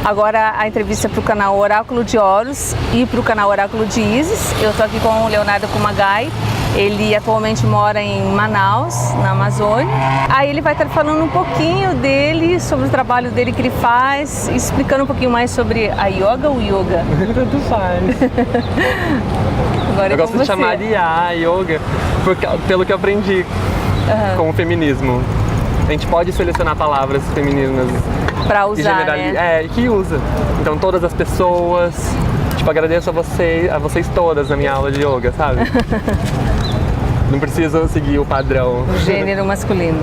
Agora a entrevista é para o canal Oráculo de Horus e para o canal Oráculo de Ísis. Eu estou aqui com o Leonardo Kumagai. Ele atualmente mora em Manaus, na Amazônia. Aí ele vai estar falando um pouquinho dele, sobre o trabalho dele que ele faz, explicando um pouquinho mais sobre a yoga ou yoga. Tanto faz. Agora eu gosto de chamar de yoga pelo que eu aprendi com o feminismo. A gente pode selecionar palavras femininas pra usar, né? Que usa. Então todas as pessoas, tipo, agradeço a vocês todas na minha aula de yoga, sabe? Não preciso seguir o padrão. O gênero masculino.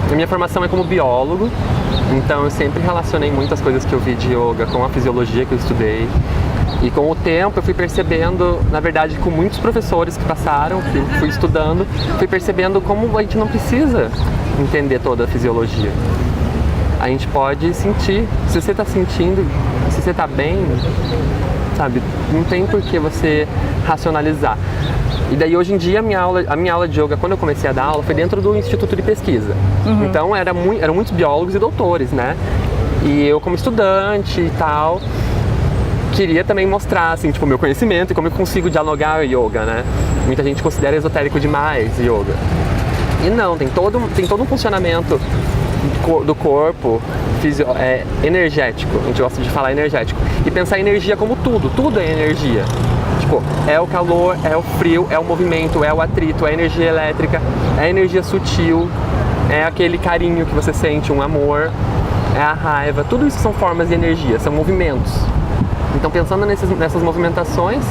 A minha formação é como biólogo, então eu sempre relacionei muitas coisas que eu vi de yoga com a fisiologia que eu estudei. E com o tempo eu fui percebendo, na verdade com muitos professores que passaram, que eu fui estudando, fui percebendo como a gente não precisa entender toda a fisiologia. A gente pode sentir, se você está sentindo, se você está bem, sabe, não tem por que você racionalizar. E daí hoje em dia a minha aula de yoga, quando eu comecei a dar aula, foi dentro do Instituto de Pesquisa. Então eram muitos biólogos e doutores, né? E eu como estudante e tal, queria também mostrar, assim, tipo, meu conhecimento e como eu consigo dialogar yoga, né? Muita gente considera esotérico demais yoga. E não, tem todo um funcionamento do corpo energético, a gente gosta de falar energético. E pensar energia como tudo é energia. Tipo, é o calor, é o frio, é o movimento, é o atrito, é a energia elétrica, é a energia sutil, é aquele carinho que você sente, um amor, é a raiva. Tudo isso são formas de energia, são movimentos. Então, pensando nessas movimentações,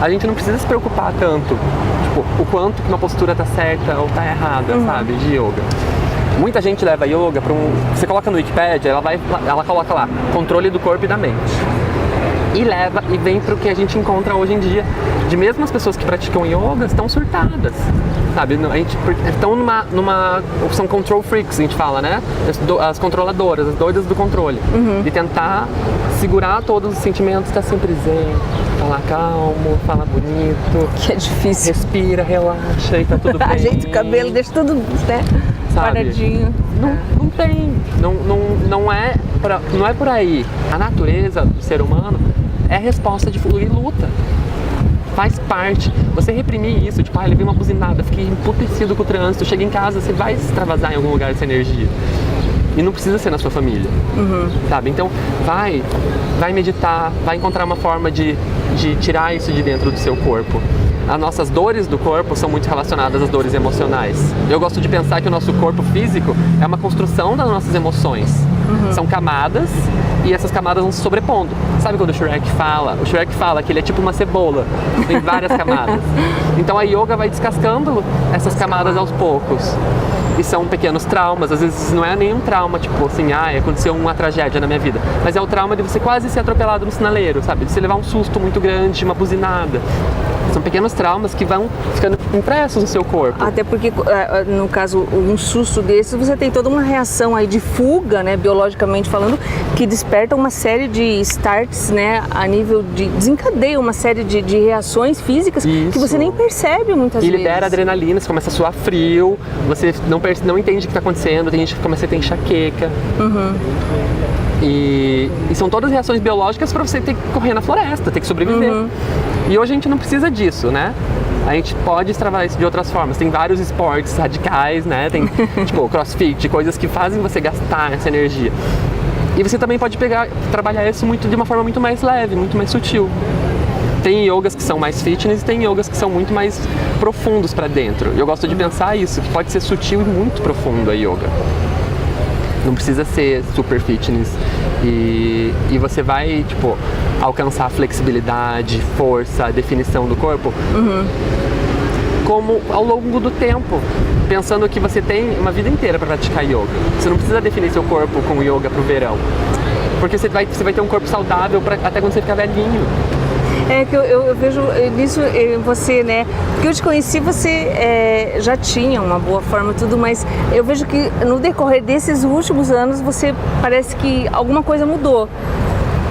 a gente não precisa se preocupar tanto, tipo, o quanto que uma postura tá certa ou tá errada, sabe, de yoga. Muita gente leva yoga para você coloca no Wikipedia, ela coloca lá, controle do corpo e da mente. E vem para o que a gente encontra hoje em dia, de mesmo as pessoas que praticam yoga estão surtadas, sabe? São control freaks, a gente fala, né? As controladoras, as doidas do controle. De tentar segurar todos os sentimentos, estar sempre zen, falar calmo, falar bonito. Que é difícil. Respira, relaxa e tá tudo bem. Ajeita o cabelo, deixa tudo, né? Paradinho. Não tem. Não é por aí. A natureza do ser humano é resposta de fluir e luta. Faz parte. Você reprimir isso, tipo, levei uma buzinada, fiquei emputecido com o trânsito, chega em casa, você vai extravasar em algum lugar essa energia. E não precisa ser na sua família, sabe? Então, vai meditar, vai encontrar uma forma de tirar isso de dentro do seu corpo. As nossas dores do corpo são muito relacionadas às dores emocionais. Eu gosto de pensar que o nosso corpo físico é uma construção das nossas emoções. São camadas e essas camadas vão se sobrepondo. Sabe quando o Shrek fala? O Shrek fala que ele é tipo uma cebola, tem várias camadas. Então a yoga vai descascando essas camadas aos poucos. E são pequenos traumas, às vezes não é nenhum trauma, tipo assim, aconteceu uma tragédia na minha vida. Mas é o trauma de você quase ser atropelado no sinaleiro, sabe? De você levar um susto muito grande, uma buzinada. São pequenos traumas que vão ficando impressos no seu corpo. Até porque, no caso, um susto desses, você tem toda uma reação aí de fuga, né, biologicamente falando, que desperta uma série de starts, né, a nível de... desencadeia uma série de reações físicas que você nem percebe muitas vezes. E libera adrenalina, você começa a suar frio, você não entende o que está acontecendo, tem gente que começa a ter enxaqueca. E são todas reações biológicas para você ter que correr na floresta, ter que sobreviver. E hoje a gente não precisa disso, né? A gente pode extravasar isso de outras formas. Tem vários esportes radicais, né? Tem tipo crossfit, coisas que fazem você gastar essa energia. E você também pode trabalhar isso de uma forma muito mais leve, muito mais sutil. Tem yogas que são mais fitness e tem yogas que são muito mais profundos para dentro. Eu gosto de pensar isso, que pode ser sutil e muito profundo a yoga. Não precisa ser super fitness e você vai, tipo, alcançar a flexibilidade, força, a definição do corpo como ao longo do tempo, pensando que você tem uma vida inteira para praticar yoga. Você não precisa definir seu corpo com yoga pro verão, porque você vai ter um corpo saudável até quando você ficar velhinho. É que eu vejo nisso em você, né? Porque eu te conheci, você já tinha uma boa forma e tudo, mas eu vejo que no decorrer desses últimos anos, você parece que alguma coisa mudou.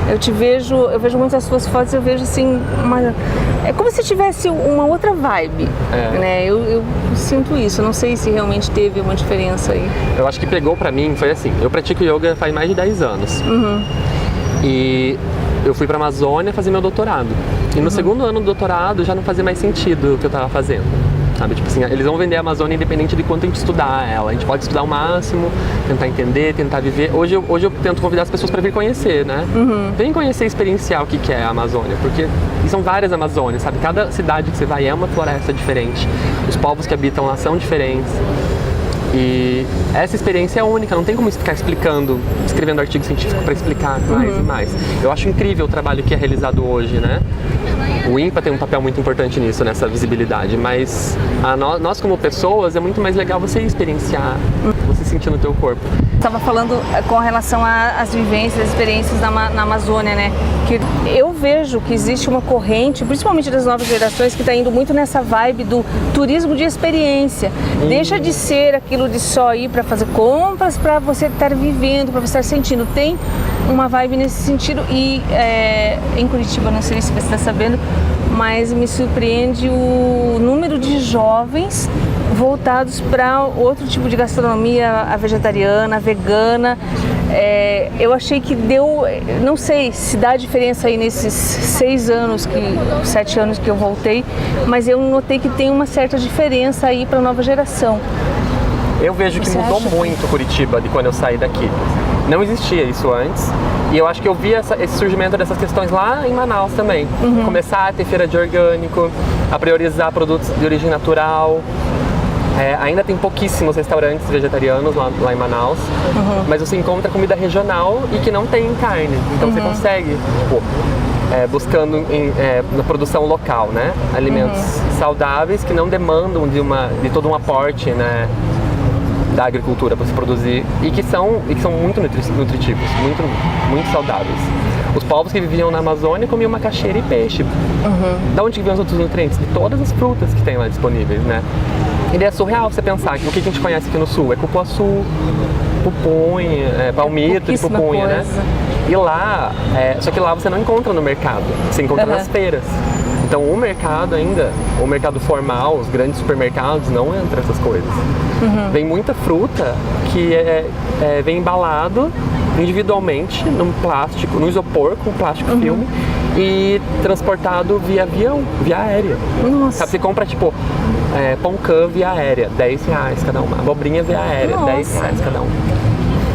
Eu vejo muitas suas fotos, eu vejo assim, é como se tivesse uma outra vibe, né? Eu sinto isso, não sei se realmente teve uma diferença aí. Eu acho que pegou pra mim, foi assim, eu pratico yoga faz mais de 10 anos. E eu fui pra Amazônia fazer meu doutorado. E no segundo ano do doutorado já não fazia mais sentido o que eu tava fazendo. Sabe? Tipo assim, eles vão vender a Amazônia independente de quanto a gente estudar ela. A gente pode estudar o máximo, tentar entender, tentar viver. Hoje eu tento convidar as pessoas para vir conhecer, né? Vem conhecer e experienciar o que é a Amazônia, porque são várias Amazônias, sabe? Cada cidade que você vai é uma floresta diferente. Os povos que habitam lá são diferentes. E essa experiência é única, não tem como ficar explicando, escrevendo artigo científico para explicar mais e mais. Eu acho incrível o trabalho que é realizado hoje, né? O INPA tem um papel muito importante nisso, nessa visibilidade, mas nós como pessoas é muito mais legal você experienciar, você sentir no teu corpo. Estava falando com relação às vivências, às experiências na Amazônia, né? Que eu vejo que existe uma corrente, principalmente das novas gerações, que está indo muito nessa vibe do turismo de experiência. Deixa de ser aquilo de só ir para fazer compras, para você estar vivendo, para você estar sentindo. Tem uma vibe nesse sentido e em Curitiba, não sei se você está sabendo, mas me surpreende o número de jovens voltados para outro tipo de gastronomia, a vegetariana, a vegana. Eu achei que deu, não sei se dá diferença aí nesses 7 anos que eu voltei, mas eu notei que tem uma certa diferença aí para a nova geração. Eu vejo que mudou muito Curitiba de quando eu saí daqui. Não existia isso antes. E eu acho que eu vi esse surgimento dessas questões lá em Manaus também. Começar a ter feira de orgânico, a priorizar produtos de origem natural. Ainda tem pouquíssimos restaurantes vegetarianos lá em Manaus, mas você encontra comida regional e que não tem carne. Então você consegue, buscando na produção local, né? Alimentos saudáveis que não demandam de todo um aporte, né, da agricultura para se produzir e que são muito nutritivos, muito saudáveis. Os povos que viviam na Amazônia comiam macaxeira e peixe. Da onde vinham os outros nutrientes? De todas as frutas que tem lá disponíveis, né? E é surreal você pensar que o que a gente conhece aqui no sul é cupuaçu, pupunha, palmito de pupunha, né? E lá, só que lá você não encontra no mercado, você encontra nas feiras. Então o mercado formal, os grandes supermercados, não entra essas coisas. Vem muita fruta que vem embalado individualmente num plástico, no isopor com plástico filme e transportado via avião, via aérea. Nossa. Sabe, você compra tipo pão-cã via aérea, R$10 cada uma. Abobrinha via aérea, R$10 cada uma.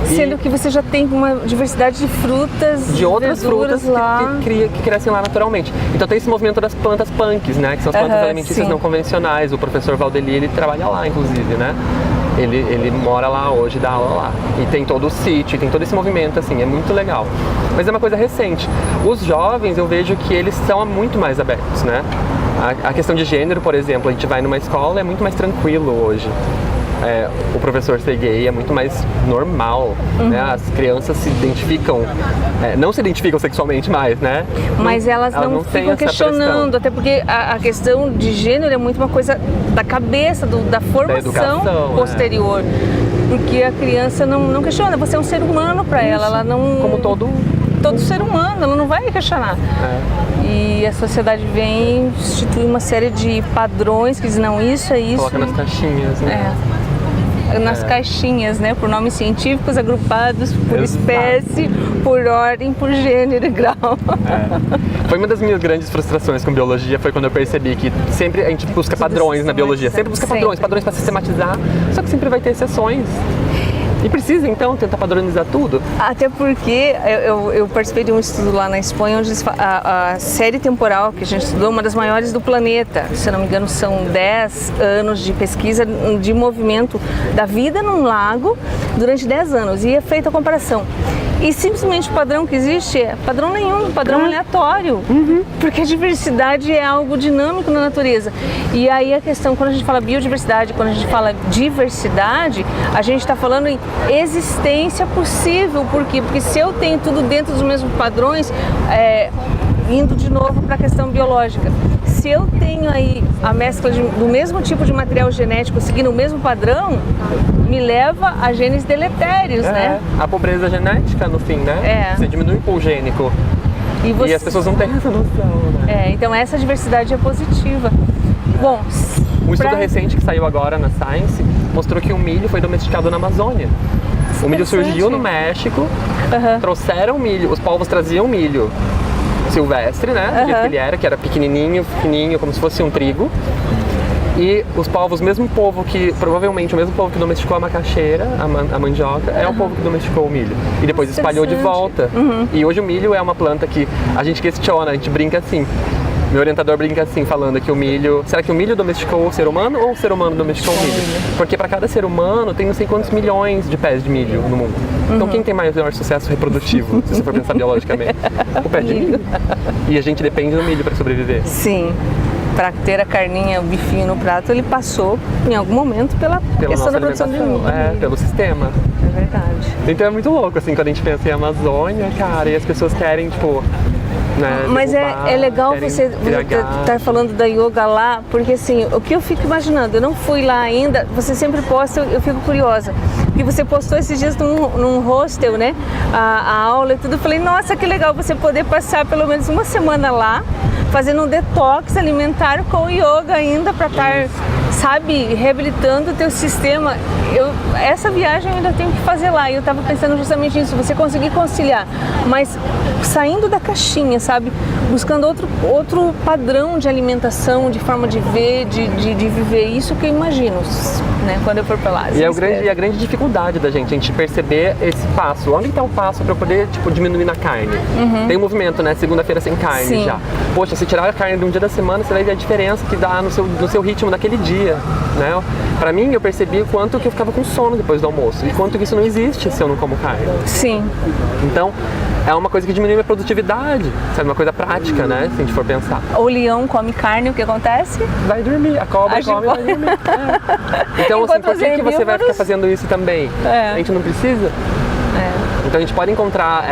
Sendo que você já tem uma diversidade de frutas, de outras frutas lá. que crescem lá naturalmente. Então tem esse movimento das plantas punks, né? Que são as plantas alimentícias não convencionais. O professor Valdeli, ele trabalha lá, inclusive, né? Ele mora lá hoje, dá aula lá. E tem todo o sítio, tem todo esse movimento, assim, é muito legal. Mas é uma coisa recente. Os jovens, eu vejo que eles são muito mais abertos, né? A questão de gênero, por exemplo, a gente vai numa escola, é muito mais tranquilo hoje. O professor ser gay é muito mais normal, né? As crianças se identificam, não se identificam sexualmente mais, né? Mas elas não ficam questionando, até porque a questão de gênero é muito uma coisa da cabeça, da formação posterior. Porque a criança não questiona, você é um ser humano para ela não... Como todo ser humano, ela não vai questionar. E a sociedade vem instituir uma série de padrões que dizem, não, isso é isso. Coloca nas caixinhas, né? Nas caixinhas, né? Por nomes científicos agrupados por espécie, por ordem, por gênero e grau. Foi uma das minhas grandes frustrações com biologia, foi quando eu percebi que sempre a gente busca padrões na biologia. Sempre busca padrões para sistematizar, só que sempre vai ter exceções. E precisa, então, tentar padronizar tudo? Até porque eu participei de um estudo lá na Espanha, onde a série temporal que a gente estudou, uma das maiores do planeta. Se eu não me engano, são 10 anos de pesquisa de movimento da vida num lago durante 10 anos. E é feita a comparação. E simplesmente o padrão que existe é padrão nenhum, padrão aleatório. Porque a diversidade é algo dinâmico na natureza. E aí a questão, quando a gente fala biodiversidade, quando a gente fala diversidade, a gente está falando em existência possível. Por quê? Porque se eu tenho tudo dentro dos mesmos padrões, indo de novo para a questão biológica, se eu tenho aí a mescla do mesmo tipo de material genético seguindo o mesmo padrão, me leva a genes deletérios, né? A pobreza genética, no fim, né? Você diminui o pool gênico. E as pessoas não têm essa noção, né? Então essa diversidade é positiva. Bom, um estudo recente que saiu agora na Science mostrou que o milho foi domesticado na Amazônia. O milho surgiu no México, trouxeram milho, os povos traziam milho silvestre, né? Do jeito que ele era, que era pequenininho, fininho, como se fosse um trigo. E os povos, provavelmente o mesmo povo que domesticou a macaxeira, a mandioca, é o povo que domesticou o milho. E depois espalhou de volta. E hoje o milho é uma planta que a gente questiona, a gente brinca assim. Meu orientador brinca assim, falando que o milho... Será que o milho domesticou o ser humano ou o ser humano domesticou o milho? Porque para cada ser humano tem não sei quantos milhões de pés de milho no mundo. Então quem tem maior sucesso reprodutivo, se você for pensar biologicamente? O pé de milho. E a gente depende do milho para sobreviver. Sim. Para ter a carninha, o bifinho no prato, ele passou em algum momento pela questão da produção de milho. Pelo sistema. É verdade. Então é muito louco, assim, quando a gente pensa em Amazônia, cara, e as pessoas querem, tipo... Né, mas é legal você estar falando da yoga lá, porque assim, o que eu fico imaginando, eu não fui lá ainda, você sempre posta, eu fico curiosa, porque você postou esses dias num hostel, né, a aula e tudo, eu falei, nossa, que legal você poder passar pelo menos uma semana lá, fazendo um detox alimentar com yoga ainda para estar, sabe, reabilitando o teu sistema. Essa viagem eu ainda tenho que fazer lá, e eu estava pensando justamente nisso, você conseguir conciliar, mas saindo da caixinha, sabe, buscando outro padrão de alimentação, de forma de ver, de viver, isso que eu imagino, né, quando eu for para lá. E a grande dificuldade da gente perceber esse passo, onde está o passo para eu poder, tipo, diminuir na carne? Tem um movimento, né, segunda-feira sem carne já. Poxa, se tirar a carne de um dia da semana, você vai ver a diferença que dá no seu ritmo daquele dia, né? Pra mim, eu percebi o quanto que eu ficava com sono depois do almoço e quanto que isso não existe se eu não como carne. Sim. Então, é uma coisa que diminui a minha produtividade, sabe? Uma coisa prática, né? Se a gente for pensar. O leão come carne, o que acontece? Vai dormir. A cobra come e vai dormir. Então, assim, por que você vai ficar fazendo isso também? A gente não precisa? Então a gente pode encontrar,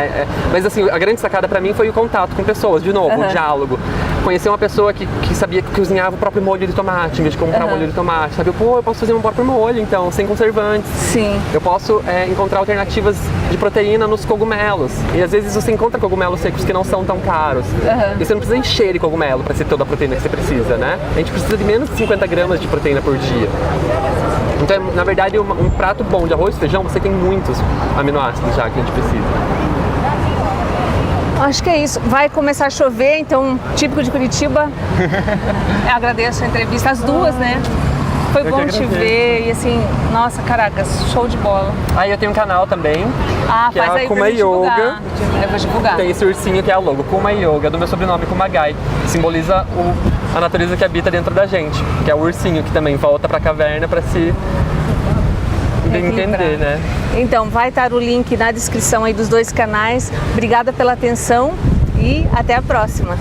mas assim, a grande sacada pra mim foi o contato com pessoas, de novo, o diálogo. Conhecer uma pessoa que sabia que cozinhava o próprio molho de tomate, em vez de comprar molho de tomate, sabe? Pô, eu posso fazer um próprio molho, então, sem conservantes. Sim. Eu posso encontrar alternativas de proteína nos cogumelos. E às vezes você encontra cogumelos secos que não são tão caros. E você não precisa encher de cogumelo pra ter toda a proteína que você precisa, né? A gente precisa de menos de 50 gramas de proteína por dia. Então, na verdade, um prato bom de arroz e feijão, você tem muitos aminoácidos já que a gente precisa. Acho que é isso. Vai começar a chover, então, típico de Curitiba. Eu agradeço a entrevista, as duas, né? Foi bom te ver e assim, nossa, caracas, show de bola. Aí eu tenho um canal também, que faz é aí Kuma Yoga. Eu vou divulgar. Tem esse ursinho que é a logo, Kuma Yoga, do meu sobrenome Kumagai, que simboliza a natureza que habita dentro da gente, que é o ursinho que também volta pra caverna pra se entender, né? Então, vai estar o link na descrição aí dos dois canais. Obrigada pela atenção e até a próxima.